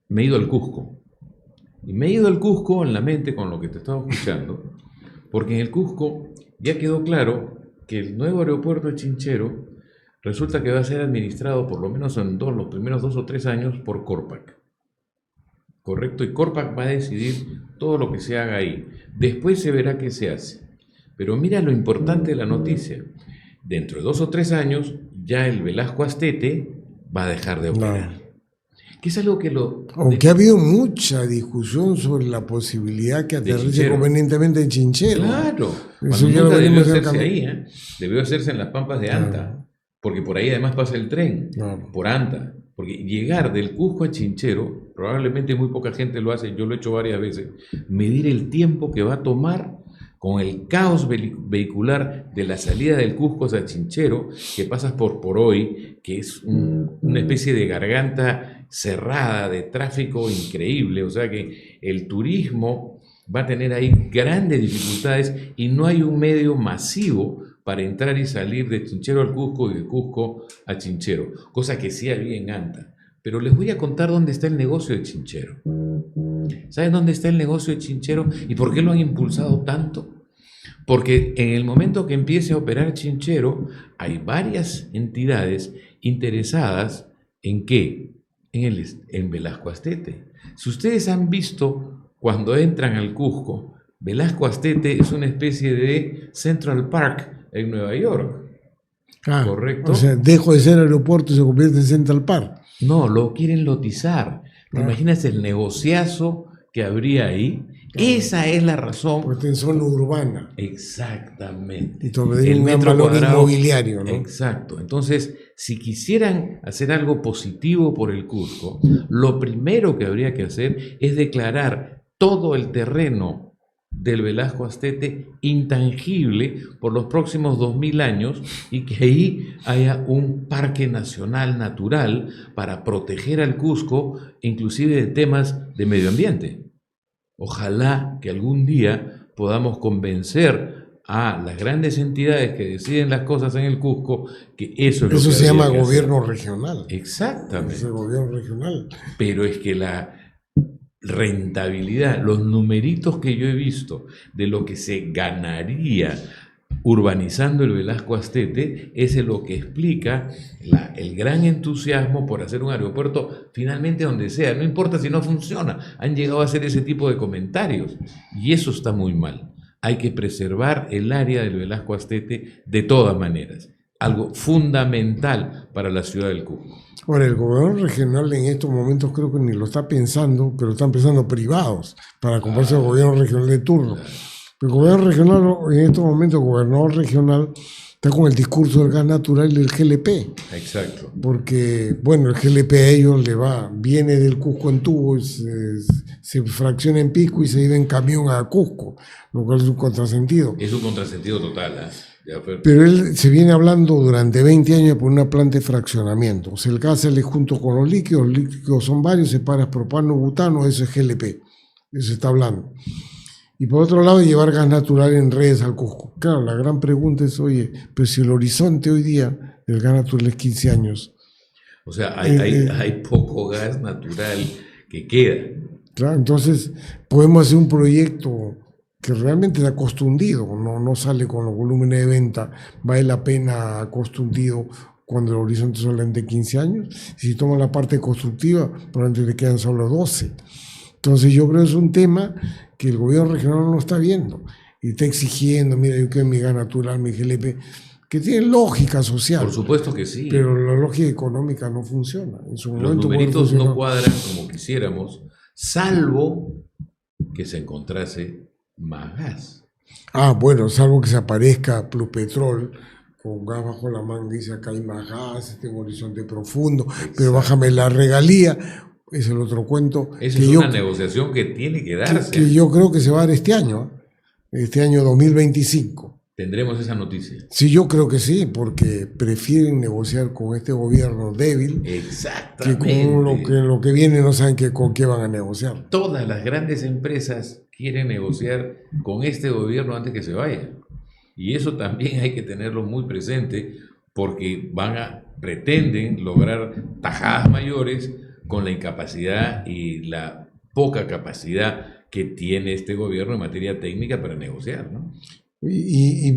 Me he ido al Cusco. Y me he ido al Cusco en la mente con lo que te estaba escuchando, porque en el Cusco ya quedó claro que el nuevo aeropuerto de Chinchero resulta que va a ser administrado, por lo menos en los primeros 2 o 3 años, por Corpac. ¿Correcto? Y Corpac va a decidir todo lo que se haga ahí. Después se verá qué se hace. Pero mira lo importante de la noticia. Dentro de 2 o 3 años, ya el Velasco Astete va a dejar de operar. No. Que es algo que Aunque ha habido mucha discusión sobre la posibilidad que aterrice convenientemente en Chinchero. Claro. Eso ya nunca lo debió venimos hacerse ahí, ¿eh? Debió hacerse en las Pampas de Anta. Claro. Porque por ahí además pasa el tren. Claro. Por Anta. Porque llegar del Cusco a Chinchero, probablemente muy poca gente lo hace, yo lo he hecho varias veces, medir el tiempo que va a tomar con el caos vehicular de la salida del Cusco hacia Chinchero, que pasas por Poroy, que es una especie de garganta cerrada de tráfico increíble, o sea que el turismo va a tener ahí grandes dificultades y no hay un medio masivo para entrar y salir de Chinchero al Cusco y de Cusco a Chinchero, cosa que sí había en Anta. Pero les voy a contar dónde está el negocio de Chinchero. ¿Saben dónde está el negocio de Chinchero y por qué lo han impulsado tanto? Porque en el momento que empiece a operar Chinchero, hay varias entidades interesadas en ¿qué? En Velasco Astete. Si ustedes han visto cuando entran al Cusco, Velasco Astete es una especie de Central Park en Nueva York. ¿Correcto? O sea, dejo de ser aeropuerto y se convierte en Central Park. No, lo quieren lotizar. ¿Te imaginas el negociazo que habría ahí? Claro. Esa es la razón. Porque en zona urbana. Exactamente. Y todo el metro valor cuadrado, inmobiliario, ¿no? Exacto. Entonces, si quisieran hacer algo positivo por el Cusco, lo primero que habría que hacer es declarar todo el terreno del Velasco Astete intangible por los próximos 2000 años y que ahí haya un parque nacional natural para proteger al Cusco, inclusive de temas de medio ambiente. Ojalá que algún día podamos convencer a las grandes entidades que deciden las cosas en el Cusco que eso es lo que se llama que gobierno hacer. Regional. Exactamente. Es el gobierno regional. Pero es que la rentabilidad, los numeritos que yo he visto de lo que se ganaría urbanizando el Velasco Astete es lo que explica el gran entusiasmo por hacer un aeropuerto finalmente donde sea, no importa si no funciona, han llegado a hacer ese tipo de comentarios y eso está muy mal. Hay que preservar el área del Velasco Astete de todas maneras, algo fundamental para la ciudad del Cusco. Ahora, el gobierno regional en estos momentos creo que ni lo está pensando, pero están pensando privados para comprarse el gobierno regional de turno. El gobierno regional, en estos momentos, el gobernador regional está con el discurso del gas natural y del GLP. Exacto. Porque, bueno, el GLP a ellos viene del Cusco en tubo, se fracciona en Pisco y se lleva en camión a Cusco, lo cual es un contrasentido. Es un contrasentido total, ¿eh? Pero él se viene hablando durante 20 años por una planta de fraccionamiento. O sea, el gas sale junto con los líquidos son varios, separas propano, butano, eso es GLP. Eso se está hablando. Y por otro lado, llevar gas natural en redes al Cusco. Claro, la gran pregunta es, oye, pero si el horizonte hoy día del gas natural es 15 años. O sea, hay poco gas natural que queda. Claro, entonces podemos hacer un proyecto que realmente da costo hundido, no sale con los volúmenes de venta, vale la pena a costo hundido cuando el horizonte es solamente 15 años. Si tomas la parte constructiva, probablemente te quedan solo 12. Entonces yo creo que es un tema que el gobierno regional no está viendo y está exigiendo, mira, yo quiero mi gas natural, mi GLP, que tiene lógica social. Por supuesto que sí. Pero la lógica económica no funciona. En su Los numeritos no cuadran como quisiéramos, salvo que se encontrase más gas. Bueno, salvo que se aparezca Pluspetrol con gas bajo la manga y dice acá hay más gas, tengo un horizonte profundo, exacto, pero bájame la regalía. Es el otro cuento. Esa es una negociación que tiene que darse. Que yo creo que se va a dar este año 2025. ¿Tendremos esa noticia? Sí, yo creo que sí, porque prefieren negociar con este gobierno débil. Exactamente. Que con lo que viene no saben con qué van a negociar. Todas las grandes empresas quieren negociar con este gobierno antes que se vaya. Y eso también hay que tenerlo muy presente, porque pretenden lograr tajadas mayores con la incapacidad y la poca capacidad que tiene este gobierno en materia técnica para negociar, ¿no? Y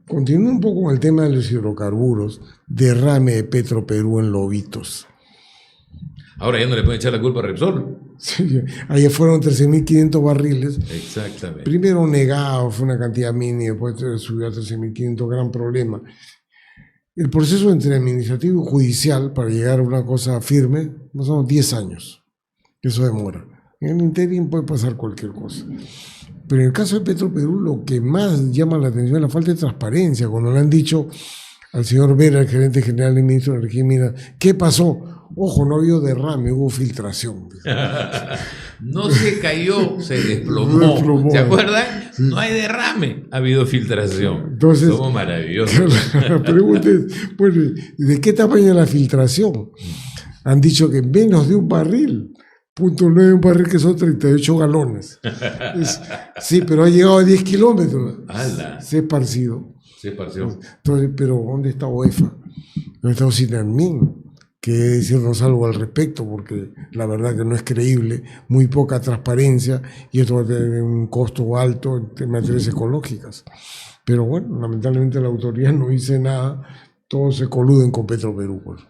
continúo un poco con el tema de los hidrocarburos, derrame de Petroperú en Lobitos. Ahora ya no le pueden echar la culpa a Repsol. Sí, ayer fueron 13.500 barriles. Exactamente. Primero negado, fue una cantidad mínima, después subió a 13.500, gran problema. El proceso entre administrativo y judicial para llegar a una cosa firme, no son 10 años. Eso demora. En el interín puede pasar cualquier cosa. Pero en el caso de Petroperú, lo que más llama la atención es la falta de transparencia. Cuando le han dicho al señor Vera, el gerente general y ministro de Energía y Minas, ¿qué pasó? Ojo, no había derrame, hubo filtración. No se cayó, se desplomó. ¿Se acuerdan? Sí. No hay derrame, ha habido filtración. Entonces, somos maravillosos. La pregunta es, bueno, ¿de qué tamaño es la filtración? Han dicho que menos de un barril, 0.9 un barril, que son 38 galones. Sí, pero ha llegado a 10 kilómetros. ¡Hala! Se ha esparcido. Entonces, pero ¿dónde está OEFA? ¿Dónde está Ocinarmin? Que decirnos algo al respecto, porque la verdad que no es creíble, muy poca transparencia, y esto va a tener un costo alto en materias ecológicas. Pero bueno, lamentablemente la autoridad no dice nada, todos se coluden con Petroperú. Pues.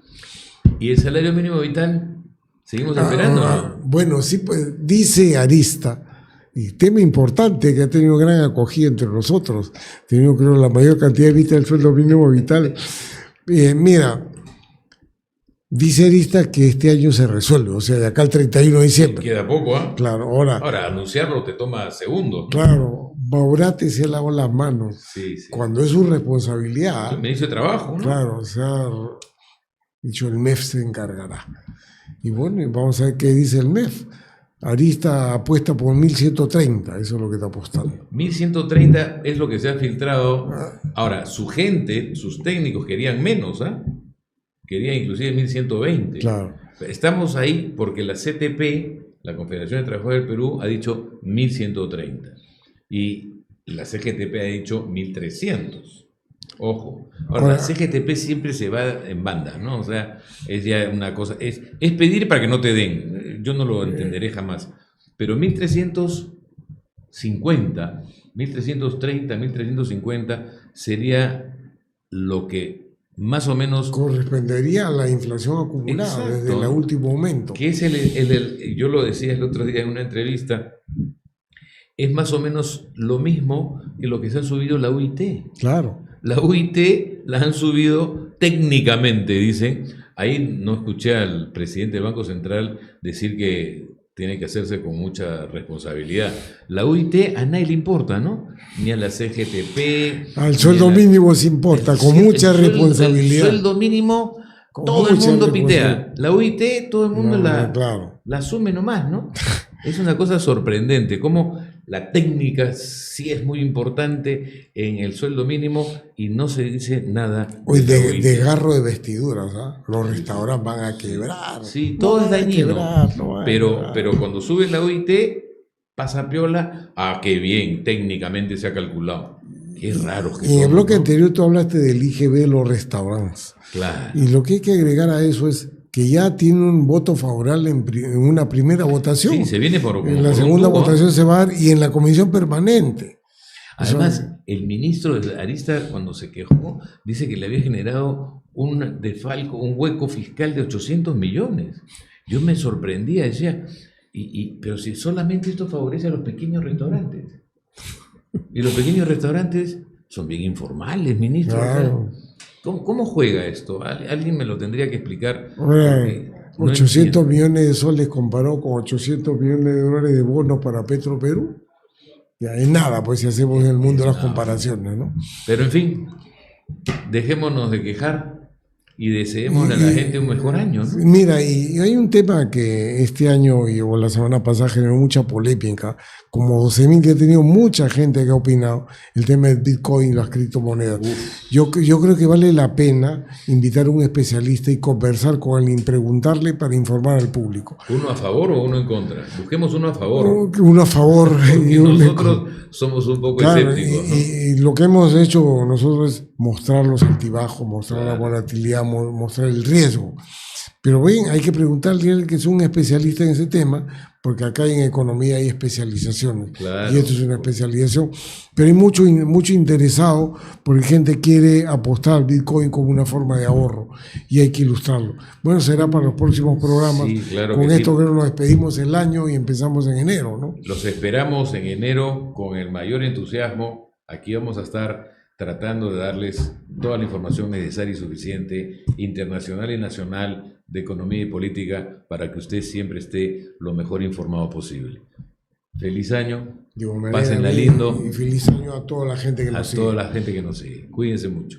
¿Y el salario mínimo vital? ¿Seguimos esperando? Bueno, sí, pues dice Arista, y tema importante que ha tenido gran acogida entre nosotros, ha tenido creo la mayor cantidad de vistas del sueldo mínimo vital. Mira, dice Arista que este año se resuelve, o sea, de acá al 31 de diciembre. Queda poco, ¿ah? Claro, ahora anunciarlo te toma segundos, ¿no? Claro, Maurate se lavó las manos. Sí. Cuando es su responsabilidad. El ministro de Trabajo, ¿no? Claro, o sea, dicho, el MEF se encargará. Y bueno, vamos a ver qué dice el MEF. Arista apuesta por 1.130, eso es lo que está apostando. 1.130 es lo que se ha filtrado. Ahora, su gente, sus técnicos querían menos, ¿ah? Quería inclusive 1.120. Claro. Estamos ahí porque la CTP, la Confederación de Trabajadores del Perú, ha dicho 1.130 y la CGTP ha dicho 1.300. Ojo. Ahora, la CGTP siempre se va en banda, ¿no? O sea, es ya una cosa, es pedir para que no te den. Yo no lo entenderé jamás. Pero 1.350, 1.330, 1.350 sería lo que más o menos correspondería a la inflación acumulada. Exacto, desde el último momento. Que es yo lo decía el otro día en una entrevista, es más o menos lo mismo que lo que se ha subido la UIT. Claro. La UIT la han subido técnicamente, dicen. Ahí no escuché al presidente del Banco Central decir que tiene que hacerse con mucha responsabilidad. La UIT a nadie le importa, ¿no? Ni a la CGTP. Al sueldo mínimo se importa, con mucha responsabilidad. El sueldo mínimo, todo el mundo pitea. La UIT, todo el mundo la asume nomás, ¿no? Es una cosa sorprendente, cómo la técnica sí es muy importante en el sueldo mínimo y no se dice nada. Hoy de garro de vestiduras, ¿ah? Los restaurantes van a quebrar. Sí, todo es dañino. Pero cuando sube la OIT, pasa piola, qué bien, técnicamente se ha calculado. Qué raro que en el bloque ¿no? anterior tú hablaste del IGB, los restaurantes. Claro. Y lo que hay que agregar a eso es que ya tiene un voto favorable en una primera votación. Sí, se viene en la segunda votación se va a dar y en la comisión permanente. Además, el ministro de Arista, cuando se quejó, dice que le había generado un desfalco, un hueco fiscal de 800 millones. Yo me sorprendía, decía, pero si solamente esto favorece a los pequeños restaurantes. Y los pequeños restaurantes son bien informales, ministro. Claro. ¿Cómo juega esto? Alguien me lo tendría que explicar. No 800 millones de soles comparado con 800 millones de dólares de bonos para Petro Perú. Ya es nada, pues si hacemos en el mundo las comparaciones, ¿no? Pero en fin, dejémonos de quejar y deseemos a la gente un mejor año, ¿no? Mira, y hay un tema que este año o la semana pasada generó mucha polémica, como 12.000 que ha tenido mucha gente que ha opinado, el tema del Bitcoin y las criptomonedas. Yo creo que vale la pena invitar a un especialista y conversar con alguien, preguntarle para informar al público. ¿Uno a favor o uno en contra? Busquemos uno a favor. Uno a favor. Porque nosotros somos un poco escépticos, ¿no? Y lo que hemos hecho nosotros es mostrar los altibajos, mostrar la volatilidad, mostrar el riesgo. Pero bien, hay que preguntarle a él que es un especialista en ese tema, porque acá en economía hay especializaciones. Claro. Y esto es una especialización. Pero hay mucho interesado, porque gente quiere apostar al Bitcoin como una forma de ahorro y hay que ilustrarlo. Bueno, será para los próximos programas. Sí, claro. Con esto creo que nos despedimos el año y empezamos en enero, ¿no? Los esperamos en enero con el mayor entusiasmo. Aquí vamos a estar tratando de darles toda la información necesaria y suficiente, internacional y nacional, de economía y política, para que usted siempre esté lo mejor informado posible. Feliz año, pásenla lindo. Y feliz año a toda la gente que nos sigue. A toda la gente que nos sigue. Cuídense mucho.